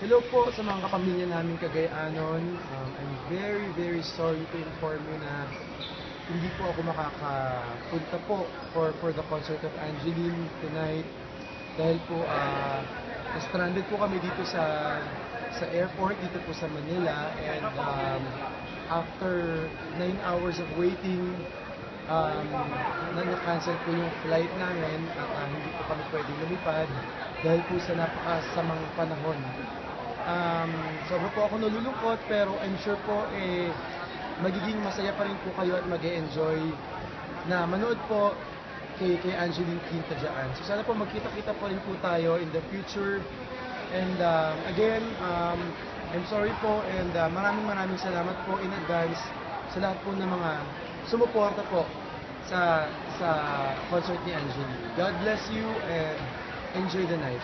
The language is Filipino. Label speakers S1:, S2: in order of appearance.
S1: Hello po sa mga kapamilya namin Cagayanon. I'm very, very sorry to inform you na hindi po ako makakapunta po for the concert of Angeline tonight. Dahil po, stranded po kami dito sa airport, dito po sa Manila. And after 9 hours of waiting, na-cancel po yung flight namin at hindi po kami pwedeng lumipad dahil po sa napakasamang panahon. Sobra po ako nalulungkot pero I'm sure po magiging masaya pa rin po kayo at mag-e-enjoy na manood po kay Angeline Quinta dyan. So sana po magkita-kita po rin po tayo in the future. And again, I'm sorry po and maraming salamat po in advance sa lahat po ng mga sumuporta po sa concert ni Angeline. God bless you and enjoy the night.